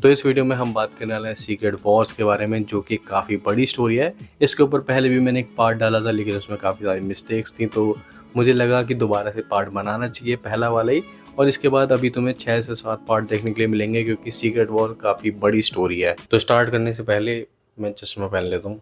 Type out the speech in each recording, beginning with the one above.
तो इस वीडियो में हम बात करने वाले हैं सीक्रेट वॉर्स के बारे में, जो कि काफ़ी बड़ी स्टोरी है। इसके ऊपर पहले भी मैंने एक पार्ट डाला था, लेकिन उसमें काफ़ी सारी मिस्टेक्स थी, तो मुझे लगा कि दोबारा से पार्ट बनाना चाहिए पहला वाला ही। और इसके बाद अभी तुम्हें 6 से 7 पार्ट देखने के लिए मिलेंगे, क्योंकि सीक्रेट वॉर काफ़ी बड़ी स्टोरी है। तो स्टार्ट करने से पहले मैं चश्मा पहन लेता हूँ।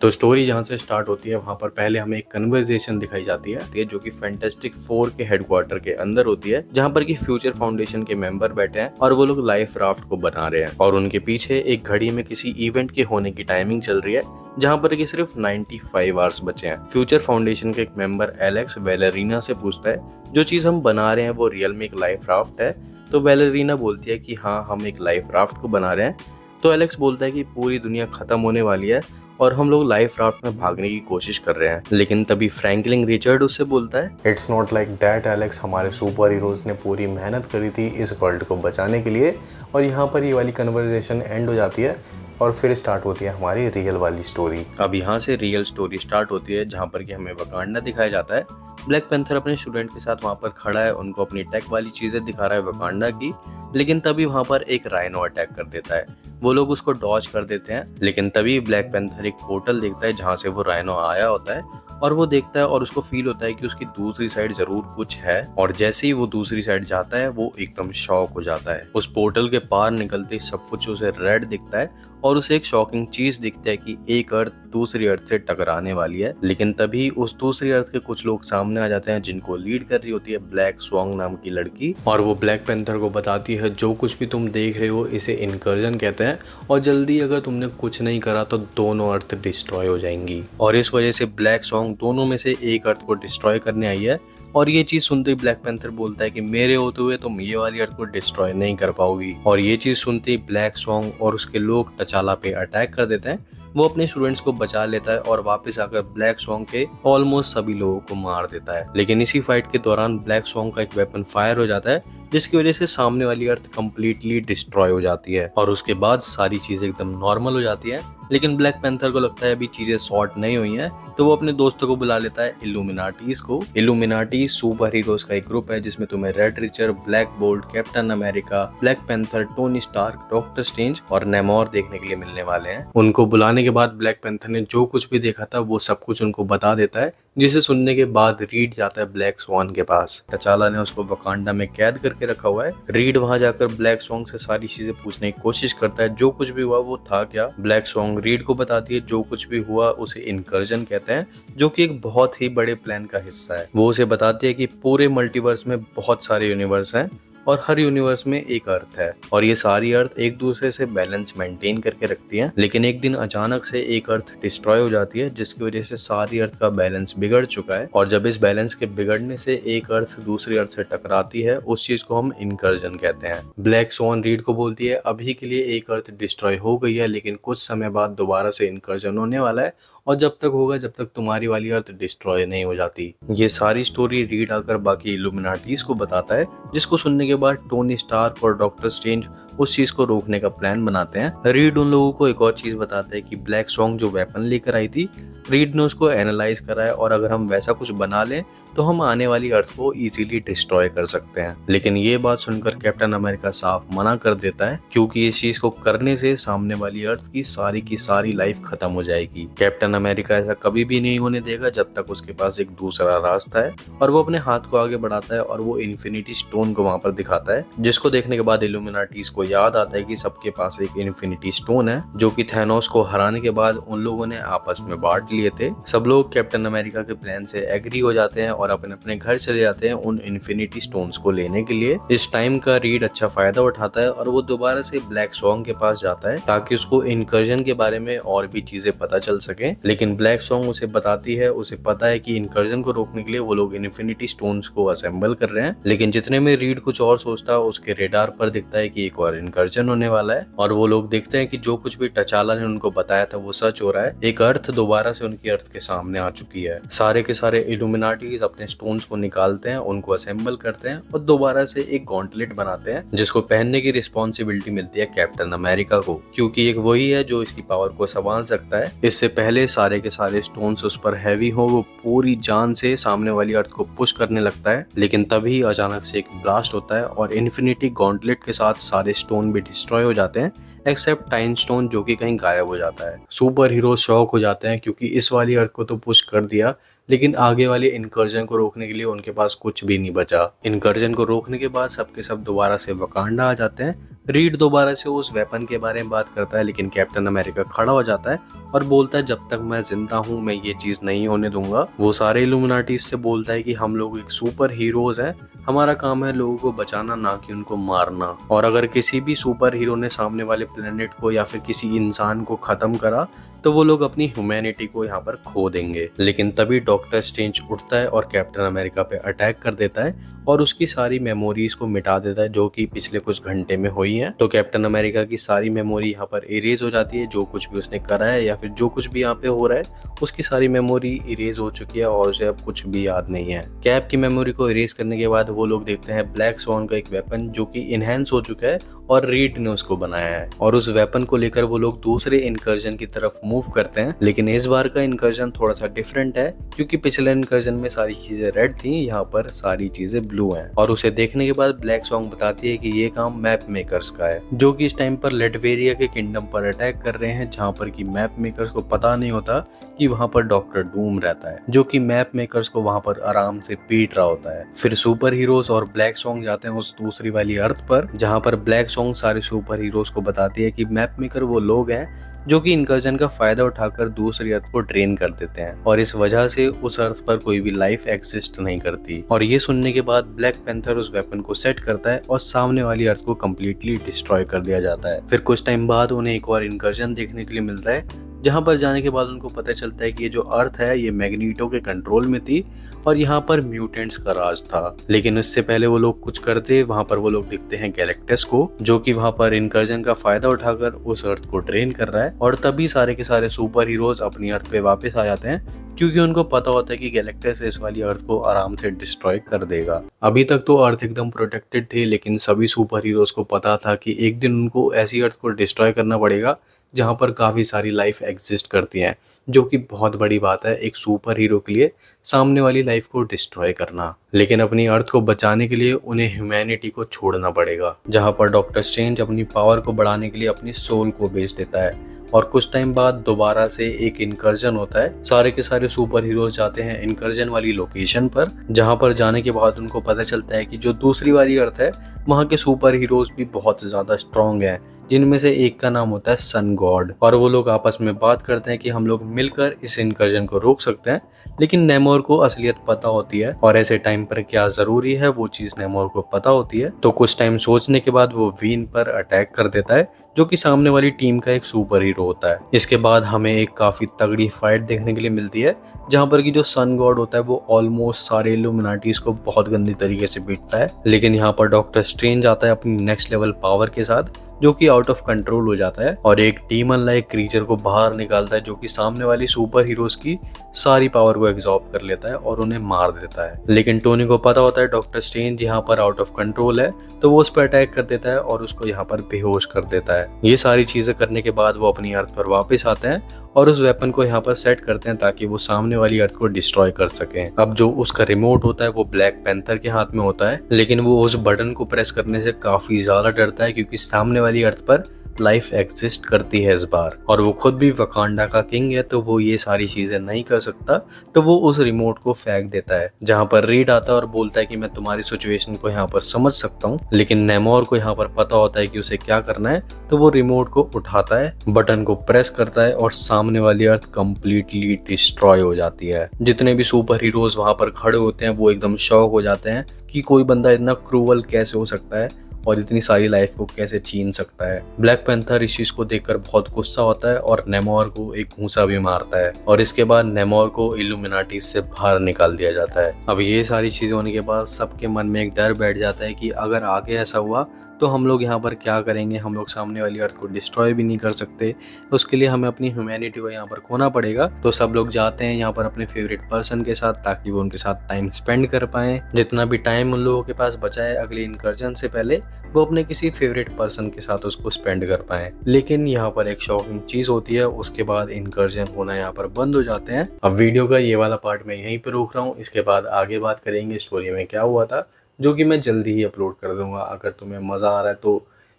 तो स्टोरी जहाँ से स्टार्ट होती है वहाँ पर पहले हमें एक कन्वर्सेशन दिखाई जाती है, जो कि फैंटास्टिक फोर के हेडक्वार्टर के अंदर होती है, जहाँ पर कि फ्यूचर फाउंडेशन के मेंबर बैठे हैं और वो लोग लाइफ राफ्ट को बना रहे हैं। और उनके पीछे एक घड़ी में किसी इवेंट के होने की टाइमिंग चल रही है, जहाँ पर कि सिर्फ 95 आवर्स बचे हैं। फ्यूचर फाउंडेशन के एक मेंबर एलेक्स वेलेरिना से पूछता है, जो चीज हम बना रहे हैं वो रियल में एक लाइफ राफ्ट है? तो वेलेरिना बोलती है कि हाँ, हम एक लाइफ राफ्ट को बना रहे हैं। तो एलेक्स बोलता है कि पूरी दुनिया खत्म होने वाली है और हम लोग लाइफ राफ्ट में भागने की कोशिश कर रहे हैं। लेकिन तभी फ्रैंकलिन रिचर्ड उससे बोलता है, it's not like that Alex, हमारे सुपर हीरोज ने पूरी मेहनत करी थी इस वर्ल्ड को बचाने के लिए। और यहाँ पर ये वाली कन्वर्सेशन एंड हो जाती है और फिर स्टार्ट होती है हमारी रियल वाली स्टोरी। अब यहाँ से रियल स्टोरी स्टार्ट होती है, जहाँ पर कि हमें वकांडा दिखाया जाता है। ब्लैक पैंथर अपने स्टूडेंट के साथ वहाँ पर खड़ा है, उनको अपनी टेक वाली चीजें दिखा रहा है वकांडा की। लेकिन तभी वहाँ पर एक राइनो अटैक कर देता है। वो लोग उसको डॉज कर देते हैं, लेकिन तभी ब्लैक पैंथर एक पोर्टल देखता है जहाँ से वो राइनो आया होता है। और वो देखता है और उसको फील होता है कि उसकी दूसरी साइड जरूर कुछ है। और जैसे ही वो दूसरी साइड जाता है, वो एकदम शॉक हो जाता है। उस पोर्टल के पार निकलते ही सब कुछ उसे रेड दिखता है और उसे एक शॉकिंग चीज दिखता है कि एक अर्थ दूसरी अर्थ से टकराने वाली है। लेकिन तभी उस दूसरी अर्थ के कुछ लोग सामने आ जाते हैं, जिनको लीड कर रही होती है ब्लैक स्वांग नाम की लड़की। और वो ब्लैक पैंथर को बताती है, जो कुछ भी तुम देख रहे हो इसे इनकर्जन कहते हैं, और जल्दी अगर तुमने कुछ नहीं करा तो दोनों अर्थ डिस्ट्रॉय हो जाएंगी। और इस वजह से ब्लैक स्वांग दोनों में से एक अर्थ को डिस्ट्रॉय करने आई है। और ये चीज सुनते ही ब्लैक पैंथर बोलता है कि मेरे होते हुए तुम ये वाली अर्थ को डिस्ट्रॉय नहीं कर पाओगी। और ये चीज सुनते ही ब्लैक स्वांग और उसके लोग तचाला पे अटैक कर देते हैं। वो अपने स्टूडेंट्स को बचा लेता है और वापस आकर ब्लैक स्वांग के ऑलमोस्ट सभी लोगों को मार देता है। लेकिन इसी फाइट के दौरान ब्लैक स्वांग का एक वेपन फायर हो जाता है, जिसकी वजह से सामने वाली अर्थ कंप्लीटली डिस्ट्रॉय हो जाती है। और उसके बाद सारी चीजें एकदम नॉर्मल हो जाती है। लेकिन ब्लैक पैंथर को लगता है अभी चीजें सॉर्ट नहीं हुई हैं, तो वो अपने दोस्तों को बुला लेता है, इल्यूमिनाटीज को। इल्यूमिनाटी सुपर हीरोज का एक ग्रुप है, जिसमें तुम्हें रेड रिचर, Black Bolt, Captain America, Black Panther, Tony Stark, Doctor Strange और नेमोर देखने के लिए मिलने वाले हैं। उनको बुलाने के बाद ब्लैक पैंथर ने जो कुछ भी देखा था वो सब कुछ उनको बता देता है, जिसे सुनने के बाद रीड जाता है ब्लैक स्वान के पास। तचाला ने उसको वकांडा में कैद करके रखा हुआ है। रीड वहां जाकर ब्लैक स्वान से सारी चीजें पूछने की कोशिश करता है, जो कुछ भी हुआ वो था क्या। ब्लैक स्वान रीड को बताती है, जो कुछ भी हुआ उसे इनकर्जन कहते हैं, जो कि एक बहुत ही बड़े प्लान का हिस्सा है। वो उसे बताती है कि पूरे मल्टीवर्स में बहुत सारे यूनिवर्स हैं और हर यूनिवर्स में एक अर्थ है, और ये सारी अर्थ एक दूसरे से बैलेंस मेंटेन करके रखती हैं। लेकिन एक दिन अचानक से एक अर्थ डिस्ट्रॉय हो जाती है, जिसकी वजह से सारी अर्थ का बैलेंस बिगड़ चुका है। और जब इस बैलेंस के बिगड़ने से एक अर्थ दूसरी अर्थ से टकराती है, उस चीज को हम इनकर्जन कहते हैं। ब्लैक स्वान रीड को बोलती है, अभी के लिए एक अर्थ डिस्ट्रॉय हो गई है, लेकिन कुछ समय बाद दोबारा से इनकर्जन होने वाला है, और जब तक होगा जब तक तुम्हारी वाली अर्थ डिस्ट्रॉय नहीं हो जाती। ये सारी स्टोरी रीड आकर बाकी इल्यूमिनाटीज को बताता है, जिसको सुनने के बाद टोनी स्टार्क और डॉक्टर स्ट्रेंज उस चीज को रोकने का प्लान बनाते हैं। रीड उन लोगों को एक और चीज बताता है कि ब्लैक स्वांग जो वेपन लेकर आई थी, रीड ने उसको एनालाइज करा है, और अगर हम वैसा कुछ बना लें तो हम आने वाली अर्थ को इजीली डिस्ट्रॉय कर सकते हैं। लेकिन ये बात सुनकर कैप्टन अमेरिका साफ मना कर देता है, क्योंकि इस चीज को करने से सामने वाली अर्थ की सारी लाइफ खत्म हो जाएगी। कैप्टन अमेरिका ऐसा कभी भी नहीं होने देगा जब तक उसके पास एक दूसरा रास्ता है। और वो अपने हाथ को आगे बढ़ाता है और वो इन्फिनिटी स्टोन को वहां पर दिखाता है, जिसको देखने के बाद इल्यूमिनाटीज को याद आता है कि सबके पास एक इन्फिनिटी स्टोन है, जो कि थैनोस को हराने के बाद उन लोगों ने आपस में बांट लिए थे। सब लोग कैप्टन अमेरिका के प्लान से एग्री हो जाते हैं और अपने अपने घर चले जाते हैं उन इन्फिनिटी स्टोन्स को लेने के लिए। इस टाइम का रीड अच्छा फायदा उठाता है और वो दोबारा से ब्लैक स्वांग के पास जाता है, ताकि उसको इनकर्जन के बारे में और भी चीजें पता चल सके। लेकिन ब्लैक स्वांग उसे बताती है, उसे पता है कि इनकर्जन को रोकने के लिए वो लोग इन्फिनिटी स्टोन्स को असेंबल कर रहे हैं। लेकिन जितने में रीड कुछ और सोचता है, उसके रेडार पर दिखता है कि एक और इनकर्जन होने वाला है। और वो लोग देखते हैं कि जो कुछ भी टचाला ने उनको बताया था वो सच हो रहा है। एक अर्थ दोबारा से उनकी अर्थ के सामने आ चुकी है। सारे के सारे इल्यूमिनाटीज अब अपने स्टोन्स को निकालते हैं, उनको असेंबल करते हैं और दोबारा से एक गॉन्टलेट बनाते हैं जिसको पहनने की रिस्पॉन्सिबिलिटी मिलती है कैप्टन अमेरिका को, क्योंकि एक वही है जो इसकी पावर को संभाल सकता है। इससे पहले सारे के सारे स्टोन्स उस पर हैवी हो, वो पूरी जान से सामने वाली अर्थ को पुश करने लगता है, लेकिन तभी अचानक से एक ब्लास्ट होता है और इन्फिनिटी गॉन्टलेट के साथ सारे स्टोन भी डिस्ट्रॉय हो जाते हैं एक्सेप्ट टाइम स्टोन, जो कि कहीं गायब हो जाता है। सुपर हीरो शॉक हो जाते हैं क्योंकि इस वाली अर्थ को तो पुश कर दिया, लेकिन आगे वाले इनकर्जन को रोकने के लिए उनके पास कुछ भी नहीं बचा। इनकर्जन को रोकने के बाद सबके सब दोबारा से वकांडा आ जाते हैं। रीड दोबारा से उस वेपन के बारे में बात करता है, लेकिन कैप्टन अमेरिका खड़ा हो जाता है और बोलता है जब तक मैं जिंदा हूँ मैं ये चीज नहीं होने दूंगा। वो सारे इल्यूमिनाटी से बोलता है कि हम लोग एक सुपर हीरोज हैं, हमारा काम है लोगों को बचाना, ना कि उनको मारना। और अगर किसी भी सुपर हीरो ने सामने वाले प्लेनेट को या फिर किसी इंसान को खत्म करा तो वो लोग अपनी ह्यूमैनिटी को यहाँ पर खो देंगे। लेकिन तभी डॉक्टर स्ट्रेंज उठता है और कैप्टन अमेरिका पे अटैक कर देता है और उसकी सारी मेमोरीज को मिटा देता है जो कि पिछले कुछ घंटे में हुई हैं। तो कैप्टन अमेरिका की सारी मेमोरी यहाँ पर इरेज हो जाती है, जो कुछ भी उसने करा है या फिर जो कुछ भी यहाँ पे हो रहा है उसकी सारी मेमोरी इरेज हो चुकी है और उसे अब कुछ भी याद नहीं है। कैप की मेमोरी को इरेज करने के बाद वो लोग देखते हैं ब्लैक स्वॉन का एक वेपन जो कि इनहेंस हो चुका है और रीड ने उसको बनाया है, और उस वेपन को लेकर वो लोग दूसरे इनकर्जन की तरफ मूव करते हैं। लेकिन इस बार का इनकर्जन थोड़ा सा डिफरेंट है क्योंकि पिछले इनकर्जन में सारी चीजें रेड थी, यहाँ पर सारी चीजें ब्लू हैं। और उसे देखने के बाद ब्लैक स्वॉन बताती है कि ये काम मैप मेकर्स का है, जो कि इस टाइम पर लेटवेरिया के किंगडम पर अटैक कर रहे हैं, जहाँ पर कि मैप मेकर्स को पता नहीं होता कि वहाँ पर डॉक्टर डूम रहता है, जो कि मैप मेकर्स को वहाँ पर आराम से पीट रहा होता है। फिर सुपर हीरोज और ब्लैक स्वॉन जाते हैं उस दूसरी वाली अर्थ पर, जहाँ पर ब्लैक स्वॉन सारे सुपर हीरोज को बताती है कि मैप मेकर वो लोग हैं जो कि इनकर्जन का फायदा उठाकर दूसरी अर्थ को ड्रेन कर देते हैं और इस वजह से उस अर्थ पर कोई भी लाइफ एग्जिस्ट नहीं करती। और ये सुनने के बाद ब्लैक पैंथर उस वेपन को सेट करता है और सामने वाली अर्थ को कम्प्लीटली डिस्ट्रॉय कर दिया जाता है। फिर कुछ टाइम बाद उन्हें एक और इनकर्जन देखने के लिए मिलता है, जहाँ पर जाने के बाद उनको पता चलता है कि ये जो अर्थ है ये मैग्नीटो के कंट्रोल में थी और यहाँ पर म्यूटेंट्स का राज था। लेकिन उससे पहले वो लोग कुछ करते, वहाँ पर वो लोग दिखते हैं गैलेक्टस को, जो कि वहाँ पर इनकर्जन का फायदा उठाकर उस अर्थ को ड्रेन कर रहा है। और तभी सारे के सारे सुपर हीरोज अपनी अर्थ पे वापस आ जाते हैं क्योंकि उनको पता होता है कि गैलेक्टस इस वाली अर्थ को आराम से डिस्ट्रॉय कर देगा। अभी तक तो अर्थ एकदम प्रोटेक्टेड थी, लेकिन सभी सुपर हीरोज को पता था कि एक दिन उनको ऐसी अर्थ को डिस्ट्रॉय करना पड़ेगा जहाँ पर काफ़ी सारी लाइफ एग्जिस्ट करती हैं, जो कि बहुत बड़ी बात है एक सुपर हीरो के लिए, सामने वाली लाइफ को डिस्ट्रॉय करना। लेकिन अपनी अर्थ को बचाने के लिए उन्हें ह्यूमैनिटी को छोड़ना पड़ेगा, जहाँ पर डॉक्टर स्ट्रेंज अपनी पावर को बढ़ाने के लिए अपनी सोल को बेच देता है। और कुछ टाइम बाद दोबारा से एक इनकर्जन होता है, सारे के सारे सुपर हीरोज जाते हैं इनकर्जन वाली लोकेशन पर, जहाँ पर जाने के बाद उनको पता चलता है कि जो दूसरी वाली अर्थ है वहाँ के सुपर हीरोज भी बहुत ज़्यादा स्ट्रॉन्ग हैं, जिनमें से एक का नाम होता है सन गॉड। और वो लोग आपस में बात करते हैं कि हम लोग मिलकर इस इनकर्जन को रोक सकते हैं, लेकिन नेमोर को असलियत पता होती है और ऐसे टाइम पर क्या जरूरी है वो चीज नेमोर को पता होती है। तो कुछ टाइम सोचने के बाद वो वीन पर अटैक कर देता है, जो कि सामने वाली टीम का एक सुपर हीरो होता है। इसके बाद हमें एक काफी तगड़ी फाइट देखने के लिए मिलती है, जहाँ पर कि जो सन गॉड होता है वो ऑलमोस्ट सारे इल्यूमिनाटीज को बहुत गंदी तरीके से पीटता है। लेकिन यहाँ पर डॉक्टर स्ट्रेंज आता है अपनी नेक्स्ट लेवल पावर के साथ, जो कि आउट ऑफ कंट्रोल हो जाता है और एक डीमन लाइक क्रीचर को बाहर निकालता है, जो कि सामने वाली सुपर हीरोज की सारी पावर को एब्जॉर्ब कर लेता है और उन्हें मार देता है। लेकिन टोनी को पता होता है डॉक्टर स्ट्रेंज यहाँ पर आउट ऑफ कंट्रोल है, तो वो उस पर अटैक कर देता है और उसको यहाँ पर बेहोश कर देता है। ये सारी चीजें करने के बाद वो अपनी अर्थ पर वापस आते हैं और उस वेपन को यहाँ पर सेट करते हैं ताकि वो सामने वाली अर्थ को डिस्ट्रॉय कर सकें। अब जो उसका रिमोट होता है वो ब्लैक पैंथर के हाथ में होता है, लेकिन वो उस बटन को प्रेस करने से काफी ज्यादा डरता है क्योंकि सामने वाली अर्थ पर लाइफ एग्जिस्ट करती है इस बार, और वो खुद भी वकांडा का किंग है, तो वो ये सारी चीजें नहीं कर सकता, तो वो उस रिमोट को फेंक देता है। जहाँ पर रीड आता है और बोलता है कि मैं तुम्हारी सिचुएशन को यहाँ पर समझ सकता हूँ, लेकिन नेमोर को यहाँ पर पता होता है कि उसे क्या करना है, तो वो रिमोट को उठाता है, बटन को प्रेस करता है और सामने वाली अर्थ कंप्लीटली डिस्ट्रॉय हो जाती है। जितने भी सुपर हीरोज वहां पर खड़े होते हैं वो एकदम शॉक हो जाते हैं कि कोई बंदा इतना क्रूअल कैसे हो सकता है और इतनी सारी लाइफ को कैसे छीन सकता है। ब्लैक पैंथर इस चीज को देखकर बहुत गुस्सा होता है और नेमोर को एक घूंसा भी मारता है, और इसके बाद नेमोर को इल्यूमिनाटी से बाहर निकाल दिया जाता है। अब ये सारी चीजें होने के बाद सबके मन में एक डर बैठ जाता है कि अगर आगे ऐसा हुआ तो हम लोग यहाँ पर क्या करेंगे, हम लोग सामने वाली अर्थ को डिस्ट्रॉय भी नहीं कर सकते। उसके लिए हमें अपनी ह्यूमैनिटी को यहाँ पर खोना पड़ेगा। तो सब लोग जाते हैं यहाँ पर अपने फेवरेट पर्सन के साथ, ताकि वो उनके साथ टाइम स्पेंड कर पाएं। जितना भी टाइम उन लोगों के पास बचा है अगले इनकर्जन से पहले, वो अपने किसी फेवरेट पर्सन के साथ उसको स्पेंड कर पाए। लेकिन यहाँ पर एक शॉकिंग चीज होती है, उसके बाद इनकर्जन होना यहाँ पर बंद हो जाते हैं। अब वीडियो का ये वाला पार्ट मैं यहीं पे रोक रहा हूँ, इसके बाद आगे बात करेंगे स्टोरी में क्या हुआ था, जो कि मैं जल्दी ही अपलोड कर दूंगा। अगर तुम्हें मजा आ रहा है तो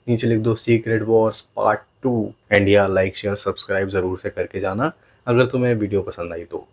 नीचे लिख दो सीक्रेट वॉर्स पार्ट 2 एंड या लाइक शेयर सब्सक्राइब जरूर से करके जाना अगर तुम्हें वीडियो पसंद आई तो।